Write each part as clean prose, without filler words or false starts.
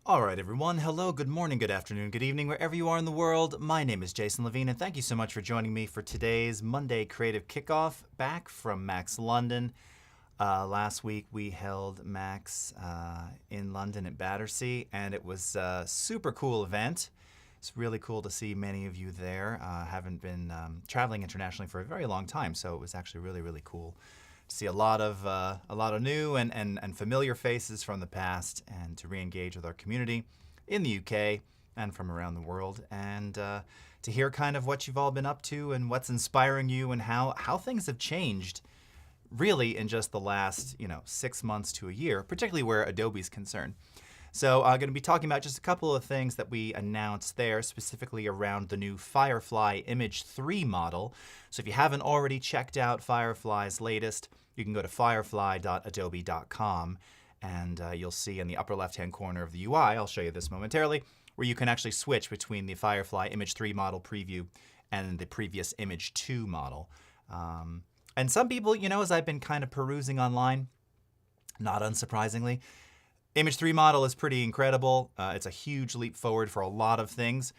All right, everyone. Hello, good morning, good afternoon, good evening, wherever you are in the world. My name is Jason Levine, and thank you so much for joining me for today's Monday Creative Kickoff back from Max London. Last week we held Max in London at Battersea, and it was a super cool event. It's really cool to see many of you there. Haven't been traveling internationally for a very long time, so it was actually really, really cool to see a lot of new and familiar faces from the past, and to re-engage with our community in the UK and from around the world, and to hear kind of what you've all been up to and what's inspiring you and how things have changed really in just the last 6 months to a year, particularly where Adobe's concerned. So I'm going to be talking about just a couple of things that we announced there, specifically around the new Firefly Image 3 model. So if you haven't already checked out Firefly's latest, you can go to firefly.adobe.com, and you'll see in the upper left-hand corner of the UI, I'll show you this momentarily, where you can actually switch between the Firefly Image 3 model preview and the previous Image 2 model. And some people, as I've been kind of perusing online, not unsurprisingly, Image 3 model is pretty incredible. It's a huge leap forward for a lot of things.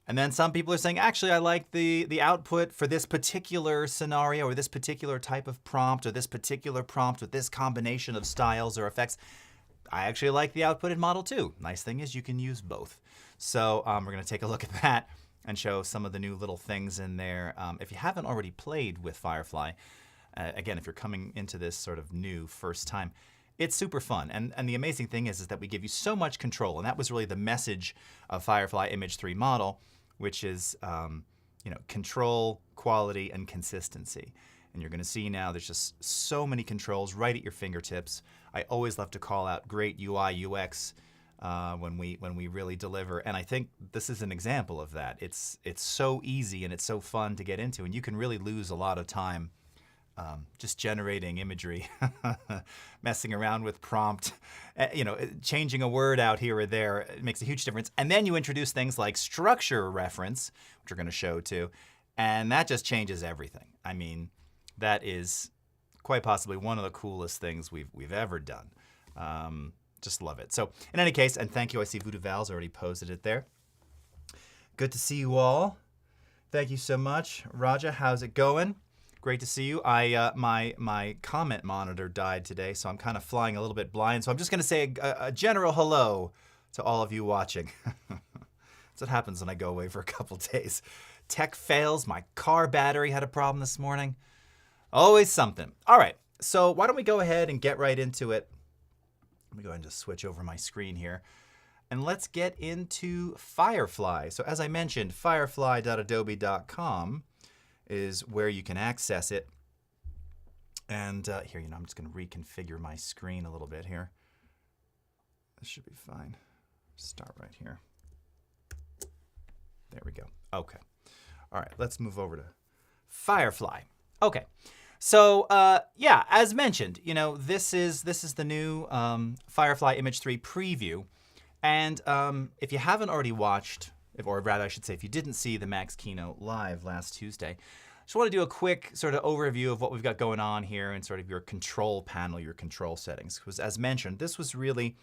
And then some people are saying, actually, I like the output for this particular scenario or this particular type of prompt or this particular prompt with this combination of styles or effects. I actually like the output in Model 2. Nice thing is you can use both. So we're going to take a look at that and show some of the new little things in there. If you haven't already played with Firefly, again, if you're coming into this sort of new first time, it's super fun. And the amazing thing is that we give you so much control. And that was really the message of Firefly Image 3 model, which is control, quality, and consistency. And you're going to see now there's just so many controls right at your fingertips. I always love to call out great UI, UX when we really deliver. And I think this is an example of that. It's so easy and it's so fun to get into. And you can really lose a lot of time just generating imagery, messing around with prompt, changing a word out here or there. It makes a huge difference. And then you introduce things like structure reference, which we're going to show too, and that just changes everything. I mean, that is quite possibly one of the coolest things we've ever done. Just love it. So in any case, and thank you. I see Voodoo Val's already posted it there. Good to see you all. Thank you so much. Raja, how's it going? Great to see you. My comment monitor died today, so I'm kind of flying a little bit blind. So I'm just going to say a general hello to all of you watching. That's what happens when I go away for a couple days. Tech fails. My car battery had a problem this morning. Always something. All right, so why don't we go ahead and get right into it. Let me go ahead and just switch over my screen here. And let's get into Firefly. So as I mentioned, firefly.adobe.com is where you can access it. And here, I'm just going to reconfigure my screen a little bit here. This should be fine. Start right here. There we go. Okay. All right, let's move over to Firefly. Okay. So yeah, as mentioned, this is the new Firefly Image 3 preview. And if you haven't already watched, or rather I should say, if you didn't see the Max Keynote live last Tuesday, just want to do a quick sort of overview of what we've got going on here and sort of your control panel, your control settings. Because as mentioned, this was really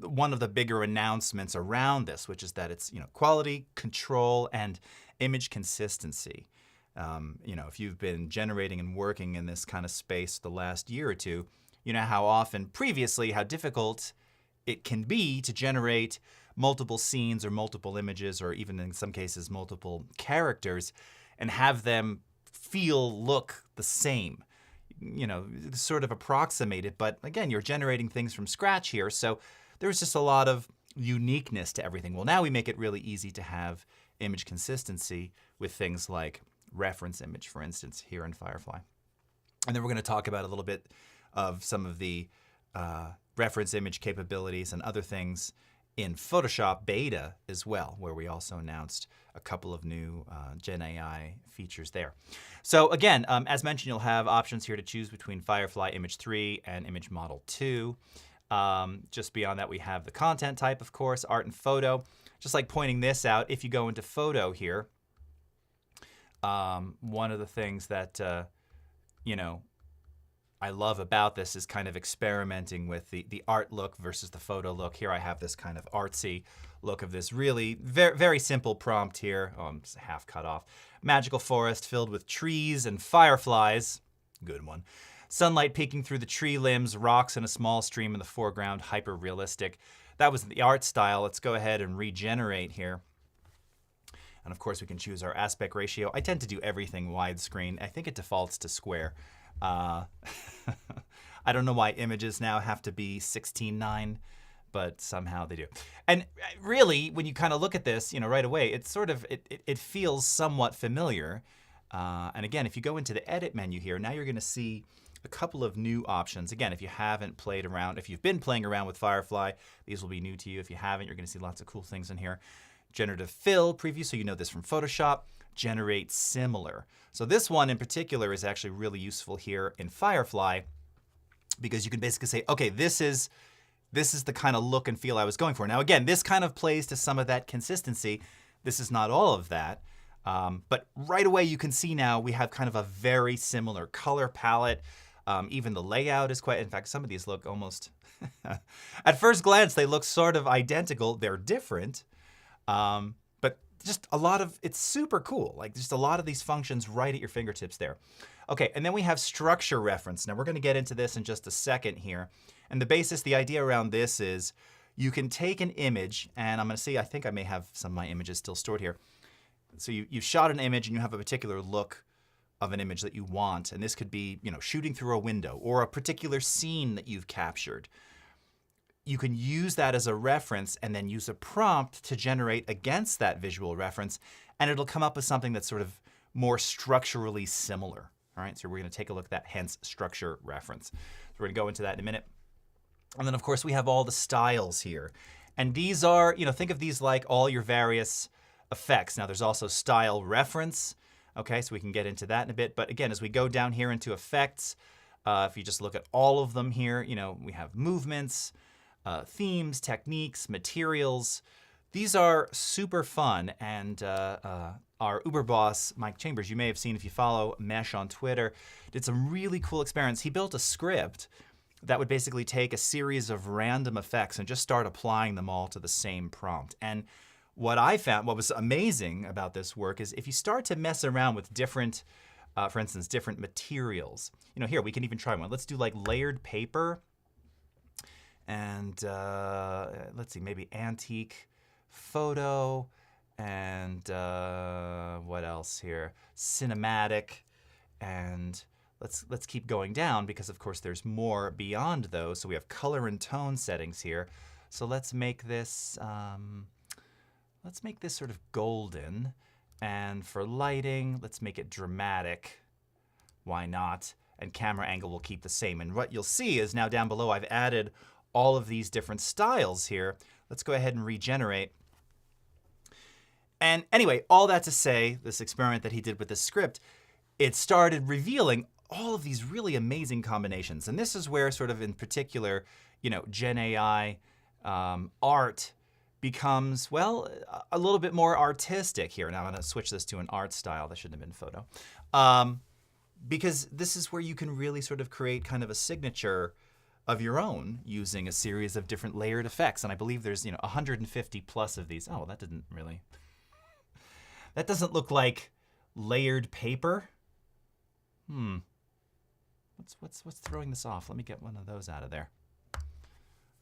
one of the bigger announcements around this, which is that it's quality, control, and image consistency. If you've been generating and working in this kind of space the last year or two, you know how often previously how difficult it can be to generate multiple scenes or multiple images, or even in some cases multiple characters, and have them look the same. Sort of approximated, but again, you're generating things from scratch here, so there's just a lot of uniqueness to everything. Well, now we make it really easy to have image consistency with things like reference image, for instance, here in Firefly. And then we're going to talk about a little bit of some of the reference image capabilities and other things in Photoshop beta as well, where we also announced a couple of new Gen AI features there. So again, as mentioned, you'll have options here to choose between Firefly Image 3 and Image Model 2. Just beyond that, we have the content type, of course, art and photo. Just like pointing this out, if you go into photo here, one of the things that, I love about this is kind of experimenting with the art look versus the photo look. Here I have this kind of artsy look of this really very, very simple prompt here. Oh, I'm just half cut off. Magical forest filled with trees and fireflies. Good one. Sunlight peeking through the tree limbs, rocks and a small stream in the foreground, hyper realistic. That was the art style. Let's go ahead and regenerate here. And of course we can choose our aspect ratio. I tend to do everything widescreen. I think it defaults to square. I don't know why images now have to be 16:9, but somehow they do. And really, when you kind of look at this, right away, it's sort of, it feels somewhat familiar. And again, if you go into the edit menu here, now you're going to see a couple of new options. Again, if you haven't played around, if you've been playing around with Firefly, these will be new to you. If you haven't, you're going to see lots of cool things in here. Generative fill preview, so you know this from Photoshop. Generate similar. So this one in particular is actually really useful here in Firefly because you can basically say, okay, this is the kind of look and feel I was going for. Now again, this kind of plays to some of that consistency. This is not all of that. But right away you can see now we have kind of a very similar color palette. Even the layout is quite, in fact, some of these look almost, at first glance, they look sort of identical. They're different. But just a lot of, it's super cool. Like just a lot of these functions right at your fingertips there. Okay, and then we have structure reference. Now we're going to get into this in just a second here. And the idea around this is you can take an image, and I'm going to see, I think I may have some of my images still stored here. So you've shot an image and you have a particular look of an image that you want. And this could be, shooting through a window or a particular scene that you've captured. You can use that as a reference and then use a prompt to generate against that visual reference, and it'll come up with something that's sort of more structurally similar. All right, so we're going to take a look at that, hence structure reference. So we're going to go into that in a minute. And then, of course, we have all the styles here. And these are, think of these like all your various effects. Now, there's also style reference. Okay, so we can get into that in a bit. But again, as we go down here into effects, if you just look at all of them here, we have movements, themes, techniques, materials. These are super fun, and our Uber boss, Mike Chambers, you may have seen if you follow Mesh on Twitter, did some really cool experiments. He built a script that would basically take a series of random effects and just start applying them all to the same prompt. And what I found, what was amazing about this work is if you start to mess around with different, for instance, different materials. Here we can even try one. Let's do like layered paper. And let's see, maybe antique photo, and what else here? Cinematic, and let's keep going down because of course there's more beyond those. So we have color and tone settings here. So let's make this sort of golden, and for lighting, let's make it dramatic. Why not? And camera angle will keep the same. And what you'll see is now down below I've added all of these different styles here. Let's go ahead and regenerate. And anyway, all that to say, this experiment that he did with this script, it started revealing all of these really amazing combinations. And this is where sort of in particular, Gen AI art becomes, well, a little bit more artistic here. Now I'm going to switch this to an art style. That shouldn't have been photo. Because this is where you can really sort of create kind of a signature of your own using a series of different layered effects. And I believe there's 150 plus of these. Oh, that doesn't look like layered paper. What's throwing this off? Let me get one of those out of there.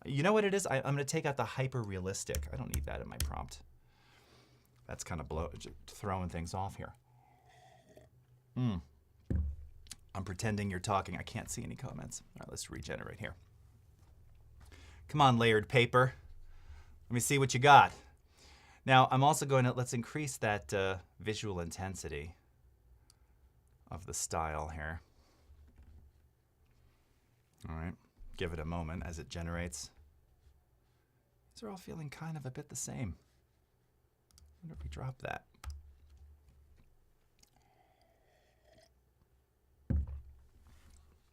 You know what it is? I'm going to take out the hyper realistic. I don't need that in my prompt. That's kind of throwing things off here. I'm pretending you're talking. I can't see any comments. All right, let's regenerate here. Come on, layered paper. Let me see what you got. Now, I'm also going to, let's increase that visual intensity of the style here. All right, give it a moment as it generates. These are all feeling kind of a bit the same. I wonder if we drop that.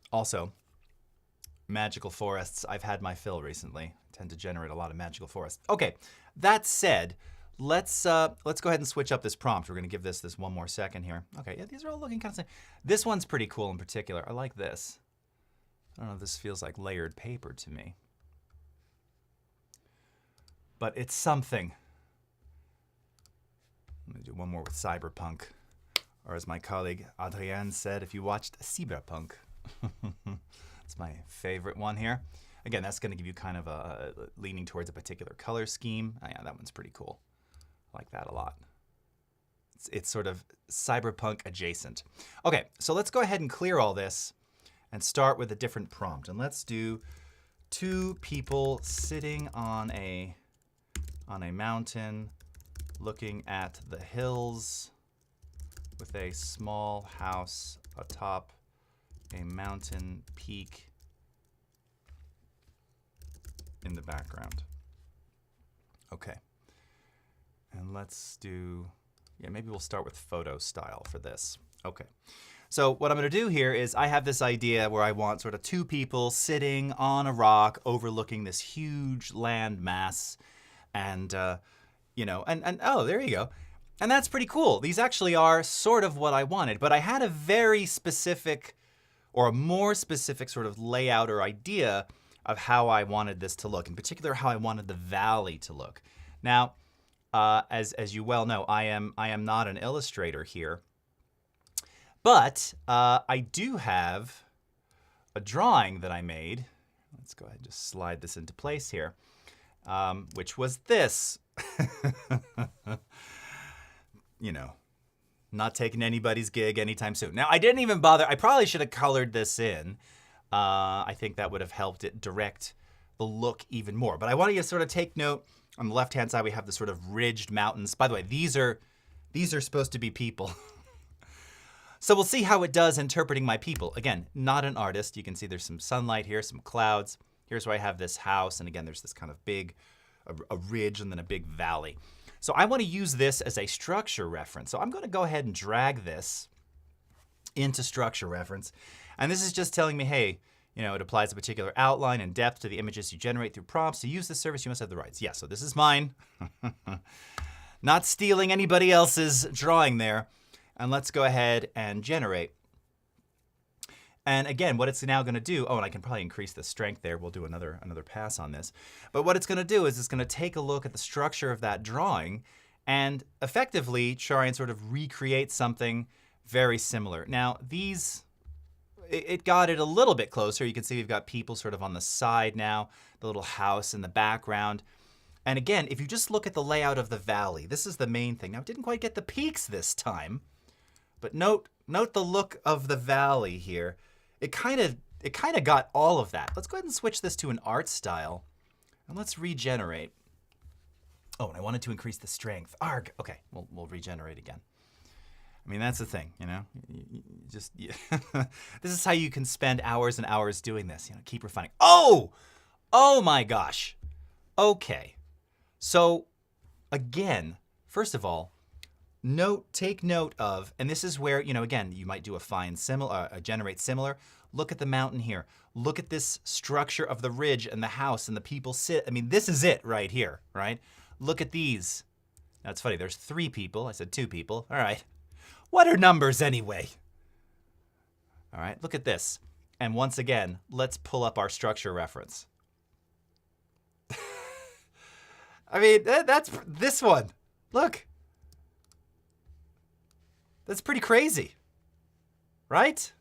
Also, magical forests. I've had my fill recently. I tend to generate a lot of magical forests. Okay, that said, let's go ahead and switch up this prompt. We're going to give this one more second here. Okay, yeah, these are all looking kind of the same. This one's pretty cool in particular. I like this. I don't know if this feels like layered paper to me. But it's something. I'm going to do one more with cyberpunk. Or as my colleague Adrienne said, if you watched Cyberpunk. It's my favorite one here. Again, that's going to give you kind of a leaning towards a particular color scheme. Oh, yeah, that one's pretty cool. I like that a lot. It's sort of cyberpunk adjacent. Okay, so let's go ahead and clear all this and start with a different prompt. And let's do 2 people sitting on a mountain looking at the hills with a small house atop a mountain peak in the background. Okay. And let's do, yeah, maybe we'll start with photo style for this. Okay. So what I'm going to do here is I have this idea where I want sort of 2 people sitting on a rock overlooking this huge land mass. And, you know, and oh, there you go. And that's pretty cool. These actually are sort of what I wanted, but I had a very specific or a more specific sort of layout or idea of how I wanted this to look, in particular how I wanted the valley to look. Now, as you well know, I am not an illustrator here, but I do have a drawing that I made. Let's go ahead and just slide this into place here, which was this. You know, not taking anybody's gig anytime soon. Now, I didn't even bother. I probably should have colored this in. I think that would have helped it direct the look even more. But I want you to sort of take note. On the left-hand side, we have the sort of ridged mountains. By the way, these are supposed to be people. So we'll see how it does interpreting my people. Again, not an artist. You can see there's some sunlight here, some clouds. Here's where I have this house. And again, there's this kind of big, a ridge and then a big valley. So I want to use this as a structure reference. So I'm going to go ahead and drag this into structure reference. And this is just telling me, hey, you know, it applies a particular outline and depth to the images you generate through prompts. To use this service, you must have the rights. Yeah, so this is mine. Not stealing anybody else's drawing there. And let's go ahead and generate. And again, what it's now going to do, oh, and I can probably increase the strength there. We'll do another pass on this. But what it's going to do is it's going to take a look at the structure of that drawing and effectively try and sort of recreate something very similar. Now, these, it got it a little bit closer. You can see we've got people sort of on the side now, the little house in the background. And again, if you just look at the layout of the valley, this is the main thing. Now, it didn't quite get the peaks this time, but note the look of the valley here. It kind of got all of that. Let's go ahead and switch this to an art style, and let's regenerate. Oh, and I wanted to increase the strength. Arg. Okay, we'll regenerate again. I mean, that's the thing, you know. This is how you can spend hours and hours doing this. You know, keep refining. Oh my gosh. Okay. So, again, first of all, take note of, and this is where, you know, again, you might do a generate similar. Look at the mountain here. Look at this structure of the ridge and the house and the people sit. I mean, this is it right here, right? Look at these. Now, it's funny. There's 3 people. I said 2 people. All right. What are numbers anyway? All right. Look at this. And once again, let's pull up our structure reference. I mean, that's this one. Look. That's pretty crazy, right?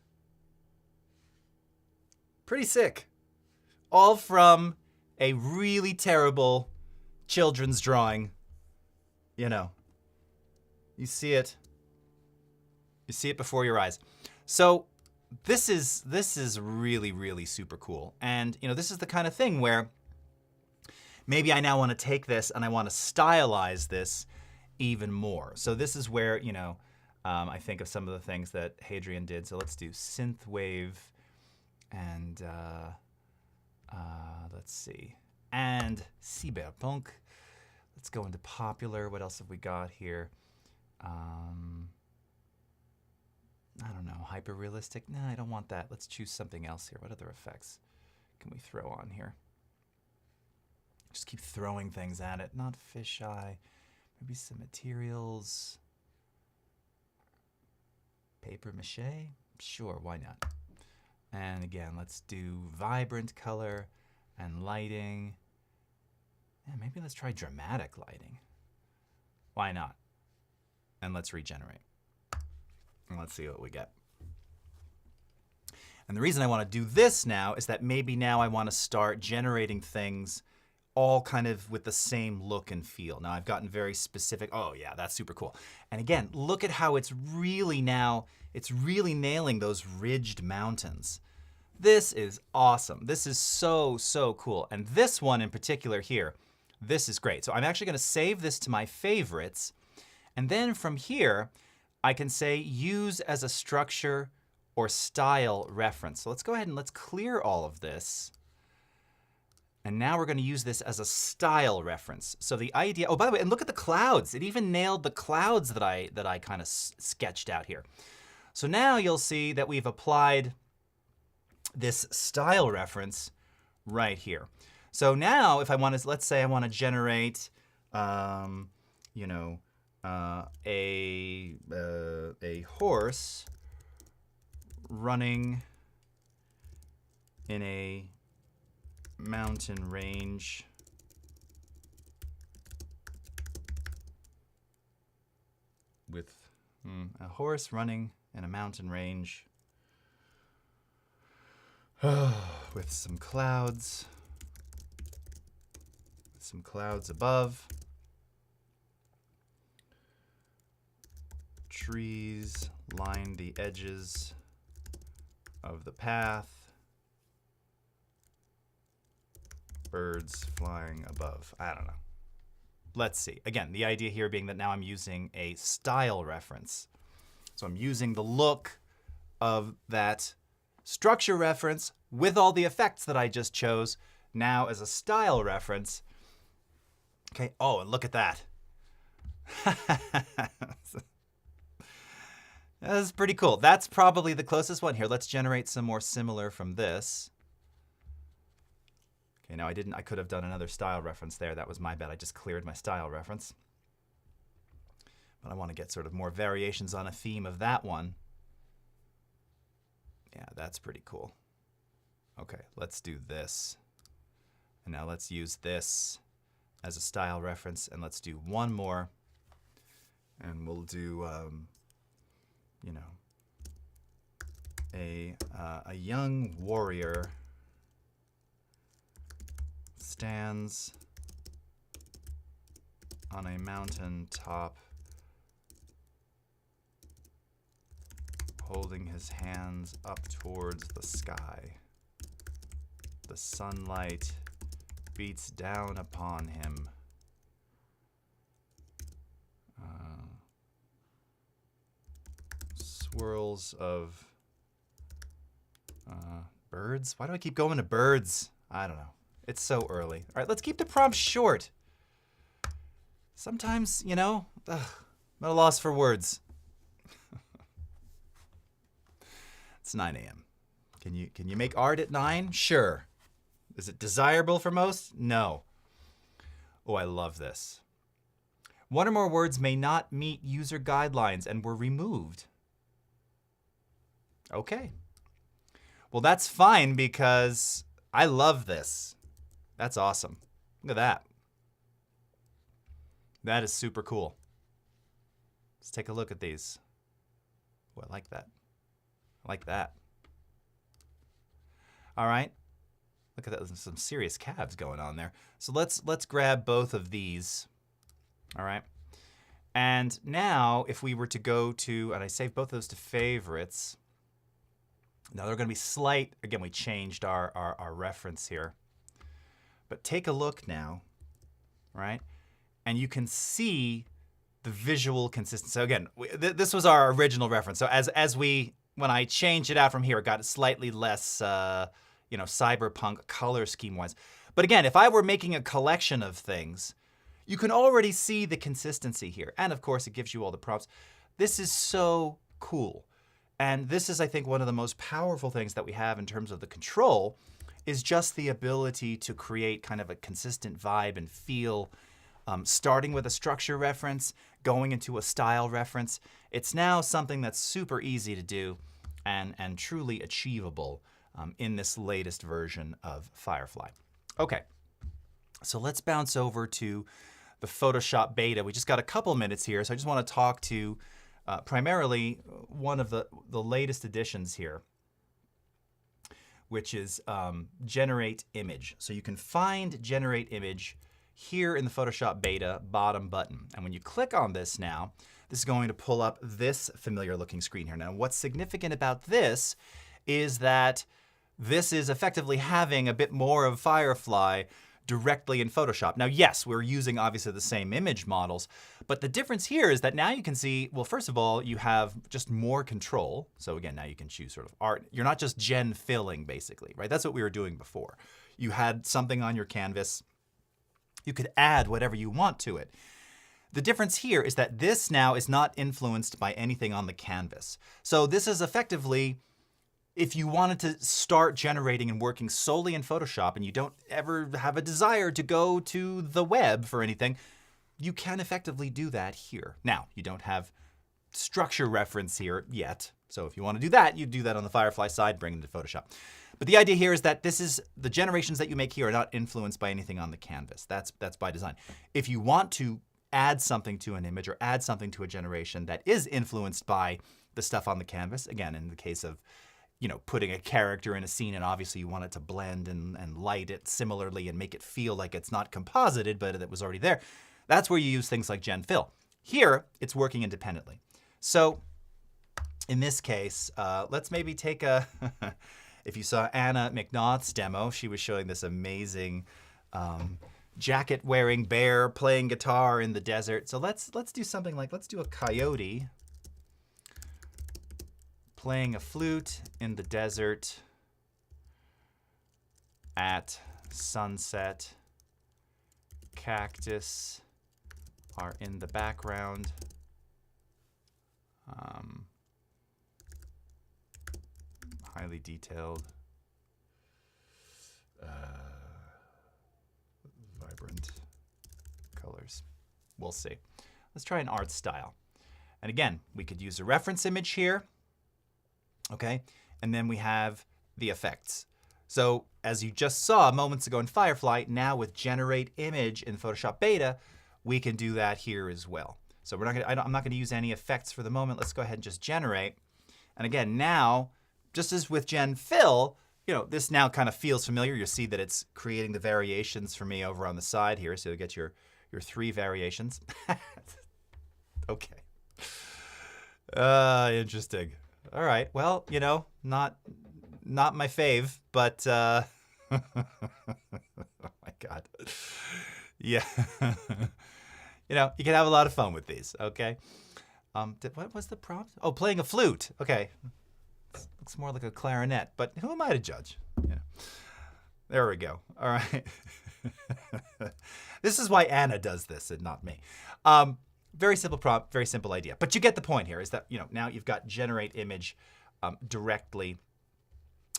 Pretty sick. All from a really terrible children's drawing. You know, you see it. You see it before your eyes. So this is really, really super cool. And, you know, this is the kind of thing where maybe I now want to take this and I want to stylize this even more. So this is where, you know, I think of some of the things that Hadrian did. So let's do synthwave and let's see, and cyberpunk. Let's go into popular. What else have we got here? I don't know, hyper realistic. No, I don't want that. Let's choose something else here. What other effects can we throw on here? Just keep throwing things at it. Not fisheye. Maybe some materials. Paper mache? Sure, why not? And again, let's do vibrant color and lighting. Yeah, maybe let's try dramatic lighting. Why not? And let's regenerate. And let's see what we get. And the reason I want to do this now is that maybe now I want to start generating things all kind of with the same look and feel. Now I've gotten very specific. Oh yeah, that's super cool. And again, look at how it's really nailing those ridged mountains. This is awesome. This is so, so cool. And this one in particular here, this is great. So I'm actually going to save this to my favorites. And then from here, I can say use as a structure or style reference. So let's go ahead and let's clear all of this. And now we're going to use this as a style reference. So the idea, oh, by the way, and look at the clouds. It even nailed the clouds that I kind of sketched out here. So now you'll see that we've applied this style reference right here. So now if I want to, let's say I want to generate, a horse running in a mountain range with a horse running in a mountain range with some clouds above, trees line the edges of the path, birds flying above. I don't know. Let's see. Again, the idea here being that now I'm using a style reference. So I'm using the look of that structure reference with all the effects that I just chose now as a style reference. Okay. Oh, and look at that. That's pretty cool. That's probably the closest one here. Let's generate some more similar from this. Okay, now I could have done another style reference there. That was my bad. I just cleared my style reference. But I want to get sort of more variations on a theme of that one. Yeah, that's pretty cool. Okay, let's do this. And now let's use this as a style reference. And let's do one more. And we'll do, a young warrior stands on a mountain top holding his hands up towards the sky. The sunlight beats down upon him. Swirls of birds? Why do I keep going to birds? I don't know. It's so early. All right, let's keep the prompt short. Sometimes, I'm at a loss for words. It's 9 a.m. Can you make art at 9? Sure. Is it desirable for most? No. Oh, I love this. One or more words may not meet user guidelines and were removed. Okay. Well, that's fine because I love this. That's awesome. Look at that. That is super cool. Let's take a look at these. Oh, I like that. I like that. All right. Look at that. There's some serious calves going on there. So let's grab both of these. All right. And now if we were to go to, and I saved both of those to favorites. Now they're going to be slight. Again, we changed our reference here. But take a look now, right? And you can see the visual consistency. So again, this was our original reference. So when I changed it out from here, it got slightly less, cyberpunk color scheme-wise. But again, if I were making a collection of things, you can already see the consistency here. And of course, it gives you all the prompts. This is so cool. And this is, I think, one of the most powerful things that we have in terms of the control is just the ability to create kind of a consistent vibe and feel, starting with a structure reference, going into a style reference. It's now something that's super easy to do and truly achievable in this latest version of Firefly. Okay, so let's bounce over to the Photoshop beta. We just got a couple minutes here, so I just want to talk to primarily one of the latest additions here, which is Generate Image. So you can find Generate Image here in the Photoshop beta bottom button. And when you click on this now, this is going to pull up this familiar looking screen here. Now, what's significant about this is that this is effectively having a bit more of Firefly directly in Photoshop. Now, yes, we're using obviously the same image models, but the difference here is that now you can see, well, first of all, you have just more control. So again, now you can choose sort of art. You're not just gen filling basically, right? That's what we were doing before. You had something on your canvas. You could add whatever you want to it. The difference here is that this now is not influenced by anything on the canvas. So this is effectively, if you wanted to start generating and working solely in Photoshop and you don't ever have a desire to go to the web for anything, you can effectively do that here. Now, you don't have structure reference here yet. So if you want to do that, you do that on the Firefly side, bring it to Photoshop. But the idea here is that this is the generations that you make here are not influenced by anything on the canvas. That's by design. If you want to add something to an image or add something to a generation that is influenced by the stuff on the canvas, again, in the case of putting a character in a scene, and obviously you want it to blend and light it similarly and make it feel like it's not composited, but it was already there. That's where you use things like Gen Fill. Here, it's working independently. So in this case, let's maybe take a, if you saw Anna McNaugh's demo, she was showing this amazing jacket-wearing bear playing guitar in the desert. So let's do something like, let's do a coyote playing a flute in the desert at sunset. Cactus are in the background. Highly detailed, vibrant colors. We'll see. Let's try an art style. And again, we could use a reference image here. Okay, and then we have the effects. So as you just saw moments ago in Firefly, now with Generate Image in Photoshop Beta, we can do that here as well. So I'm not gonna use any effects for the moment. Let's go ahead and just generate. And again, now, just as with Gen Fill, this now kind of feels familiar. You'll see that it's creating the variations for me over on the side here. So you'll get your 3 variations. Okay. Interesting. All right. Well, not my fave, but oh my God. Yeah. You can have a lot of fun with these. Okay. What was the prompt? Oh, playing a flute. Okay. Looks more like a clarinet, but who am I to judge? Yeah. There we go. All right. This is why Anna does this and not me. Very simple prompt, very simple idea. But you get the point here is that, now you've got Generate Image directly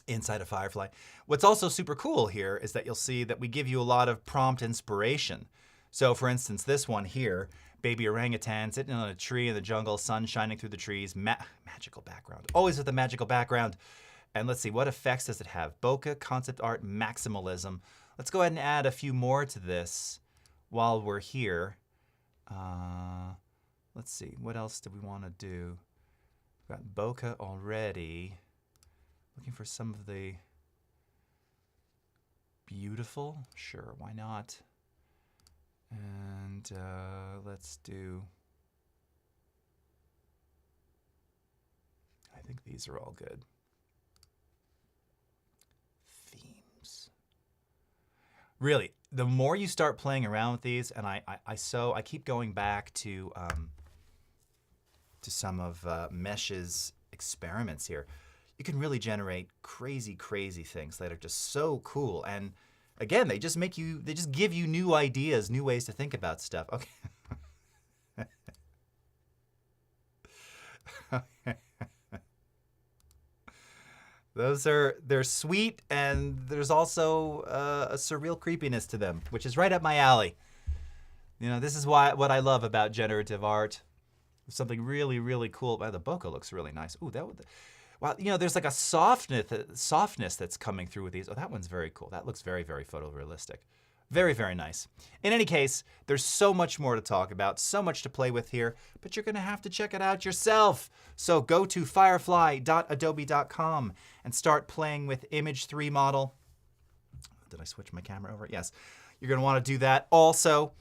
inside of Firefly. What's also super cool here is that you'll see that we give you a lot of prompt inspiration. So for instance, this one here, baby orangutan sitting on a tree in the jungle, sun shining through the trees, magical background. Always with a magical background. And let's see, what effects does it have? Bokeh, concept art, maximalism. Let's go ahead and add a few more to this while we're here. Let's see, what else do we want to do? We've got bokeh already. Looking for some of the beautiful. Sure, why not? And let's do, I think these are all good. Themes. Really, the more you start playing around with these, and I keep going back to some of Mesh's experiments here. You can really generate crazy, crazy things that are just so cool. And again, they just give you new ideas, new ways to think about stuff. Okay. They're sweet, and there's also a surreal creepiness to them, which is right up my alley. This is what I love about generative art. Something really, really cool. The bokeh looks really nice. Ooh, Wow, there's like a softness that's coming through with these. Oh, that one's very cool. That looks very, very photorealistic. Very, very nice. In any case, there's so much more to talk about, so much to play with here, but you're going to have to check it out yourself. So go to firefly.adobe.com and start playing with Image 3 model. Did I switch my camera over? Yes. You're going to want to do that. Also,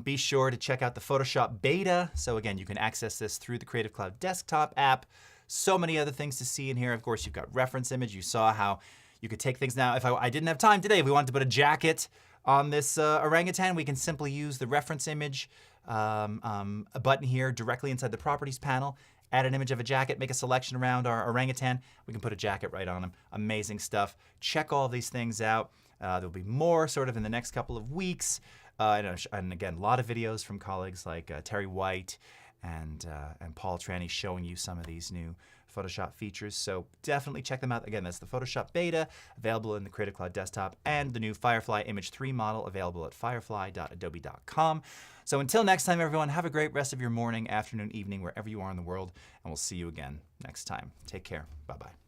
be sure to check out the Photoshop beta. So again, you can access this through the Creative Cloud desktop app. So many other things to see in here. Of course, you've got reference image. You saw how you could take things now. If I didn't have time today, if we wanted to put a jacket on this orangutan, we can simply use the reference image a button here directly inside the properties panel. Add an image of a jacket, make a selection around our orangutan. We can put a jacket right on him. Amazing stuff. Check all these things out. There'll be more sort of in the next couple of weeks. And again, a lot of videos from colleagues like Terry White and Paul Tranny showing you some of these new Photoshop features. So definitely check them out. Again, that's the Photoshop beta available in the Creative Cloud desktop and the new Firefly Image 3 model available at firefly.adobe.com. So until next time, everyone, have a great rest of your morning, afternoon, evening, wherever you are in the world, and we'll see you again next time. Take care. Bye-bye.